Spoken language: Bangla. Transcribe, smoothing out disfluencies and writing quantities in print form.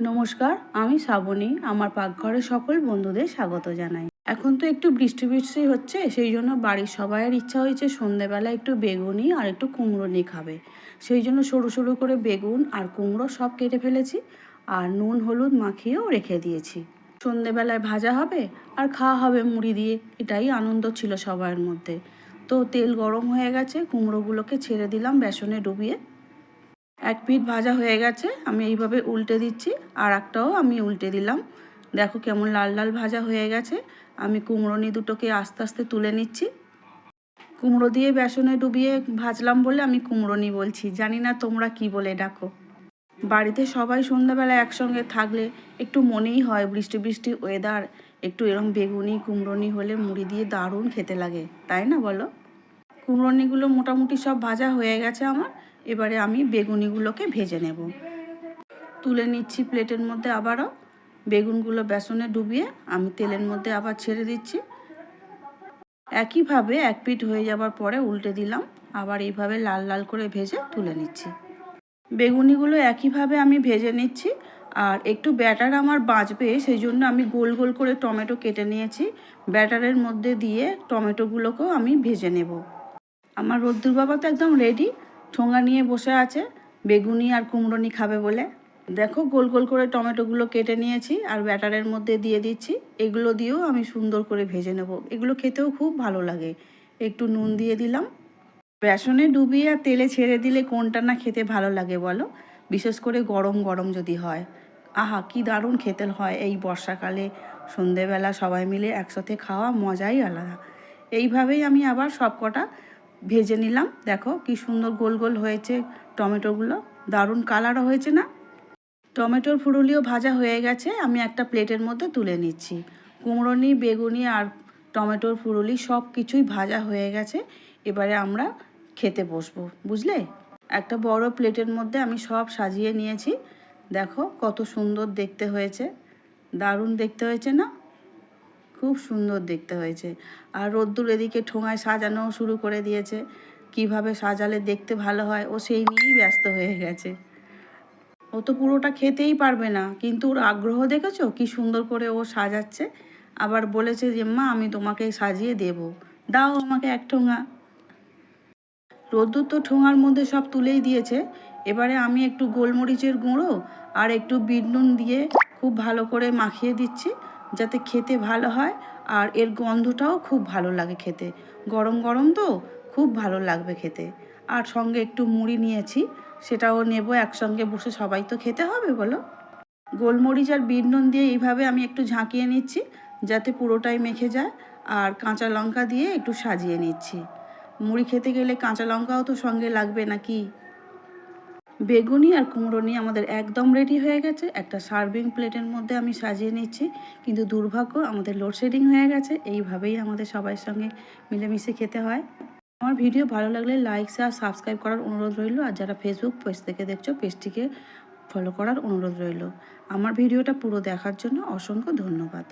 নমস্কার, আমি শ্রাবণী। আমার পাকঘরে সকল বন্ধুদের স্বাগত জানাই। এখন তো একটু বৃষ্টি বৃষ্টি হচ্ছে, সেই জন্য বাড়ির সবাইয়ের ইচ্ছা হয়েছে সন্ধেবেলা একটু বেগুনি আর একটু কুমড়ো নিয়ে খাবে। সেই জন্য সরু সরু করে বেগুন আর কুমড়ো সব কেটে ফেলেছি আর নুন হলুদ মাখিয়েও রেখে দিয়েছি। সন্ধেবেলায় ভাজা হবে আর খাওয়া হবে মুড়ি দিয়ে, এটাই আনন্দ ছিল সবার মধ্যে। তো তেল গরম হয়ে গেছে, কুমড়োগুলোকে ছেড়ে দিলাম বেসনে ডুবিয়ে। এক পিঠ ভাজা হয়ে গেছে, আমি এইভাবে উল্টে দিচ্ছি, আর একটাও আমি উল্টে দিলাম। দেখো কেমন লাল লাল ভাজা হয়ে গেছে। আমি কুমড়োনি দুটোকে আস্তে আস্তে তুলে নিচ্ছি। কুমড়ো দিয়ে বেসনে ডুবিয়ে ভাজলাম বলে আমি কুমড়োনি বলছি, জানি না তোমরা কি বলে ডাকো। বাড়িতে সবাই সন্ধ্যাবেলা একসঙ্গে থাকলে একটু মনেই হয় বৃষ্টি বৃষ্টি ওয়েদার, একটু এরম বেগুনি কুমড়োনি হলে মুড়ি দিয়ে দারুণ খেতে লাগে, তাই না বলো? কুমড়োনিগুলো মোটামুটি সব ভাজা হয়ে গেছে আমার। এবারে আমি বেগুনিগুলোকে ভেজে নেব। তুলে নিচ্ছি প্লেটের মধ্যে। আবারও বেগুনগুলো বেসনে ডুবিয়ে আমি তেলের মধ্যে আবার ছেড়ে দিচ্ছি। একইভাবে এক পিঠ হয়ে যাবার পরে উল্টে দিলাম, আবার এইভাবে লাল লাল করে ভেজে তুলে নিচ্ছি। বেগুনিগুলো একইভাবে আমি ভেজে নিচ্ছি। আর একটু ব্যাটার আমার বাঁচবে, সেই জন্য আমি গোল গোল করে টমেটো কেটে নিয়েছি। ব্যাটারের মধ্যে দিয়ে টমেটোগুলোকেও আমি ভেজে নেব। আমার রোদ্দুর বাবা তো একদম রেডি, ঠোঙা নিয়ে বসে আছে বেগুনি আর কুমড়োনি খাবে বলে। দেখো গোল গোল করে টমেটোগুলো কেটে নিয়েছি আর ব্যাটারের মধ্যে দিয়ে দিচ্ছি। এগুলো দিয়েও আমি সুন্দর করে ভেজে নেব, এগুলো খেতেও খুব ভালো লাগে। একটু নুন দিয়ে দিলাম। বেসনে ডুবিয়ে আর তেলে ছেড়ে দিলে কোনটা না খেতে ভালো লাগে বলো? বিশেষ করে গরম গরম যদি হয়, আহা কি দারুণ খেতে হয়। এই বর্ষাকালে সন্ধেবেলা সবাই মিলে একসাথে খাওয়া মজাই আলাদা। এইভাবেই আমি আবার সব কটা ভেজে নিলাম। দেখো কি সুন্দর গোল গোল হয়েছে টমেটোগুলো, দারুণ কালারও হয়েছে না? টমেটোর ফুরুলিও ভাজা হয়ে গেছে, আমি একটা প্লেটের মধ্যে তুলে নিচ্ছি। কুমড়োনি বেগুনি আর টমেটোর ফুরুলি সব কিছুই ভাজা হয়ে গেছে। এবারে আমরা খেতে বসবো, বুঝলে? একটা বড় প্লেটের মধ্যে আমি সব সাজিয়ে নিয়েছি। দেখো কত সুন্দর দেখতে হয়েছে, দারুণ দেখতে হয়েছে না? খুব সুন্দর দেখতে হয়েছে। আর রোদ্দুর এদিকে ঠোঙায় সাজানো শুরু করে দিয়েছে। কিভাবে সাজালে দেখতে ভালো হয় ও সেই নিয়েই ব্যস্ত হয়ে গেছে। ও তো পুরোটা খেতেই পারবে না, কিন্তু ওর আগ্রহ দেখেছো কি সুন্দর করে ও সাজাচ্ছে। আবার বলেছে যে মা আমি তোমাকে সাজিয়ে দেব, দাও আমাকে এক ঠোঙা। রোদ্দুর তো ঠোঙার মধ্যে সব তুলেই দিয়েছে। এবারে আমি একটু গোলমরিচের গুঁড়ো আর একটু বিট নুন দিয়ে খুব ভালো করে মাখিয়ে দিচ্ছি, যাতে খেতে ভালো হয়। আর এর গন্ধটাও খুব ভালো লাগে খেতে, গরম গরম তো খুব ভালো লাগবে খেতে। আর সঙ্গে একটু মুড়ি নিয়েছি, সেটাও নেব, একসঙ্গে বসে সবাই তো খেতে হবে বলো। গোলমরিচ আর বিট নুন দিয়ে এইভাবে আমি একটু ঝাঁকিয়ে নিচ্ছি, যাতে পুরোটাই মেখে যায়। আর কাঁচা লঙ্কা দিয়ে একটু সাজিয়ে নিচ্ছি। মুড়ি খেতে গেলে কাঁচা লঙ্কাও তো সঙ্গে লাগবে নাকি? বেগুনি আর কুমড়োনি আমাদের একদম রেডি হয়ে গেছে। একটা সার্ভিং প্লেটের মধ্যে আমি সাজিয়ে নিচ্ছি। কিন্তু দুর্ভাগ্য আমাদের লোডশেডিং হয়ে গেছে, এইভাবেই আমাদের সবার সঙ্গে মিলেমিশে খেতে হয়। আমার ভিডিও ভালো লাগলে লাইক শেয়ার সাবস্ক্রাইব করার অনুরোধ রইল। আর যারা ফেসবুক পেজ থেকে দেখছো পেজটিকে ফলো করার অনুরোধ রইল। আমার ভিডিওটা পুরো দেখার জন্য অসংখ্য ধন্যবাদ।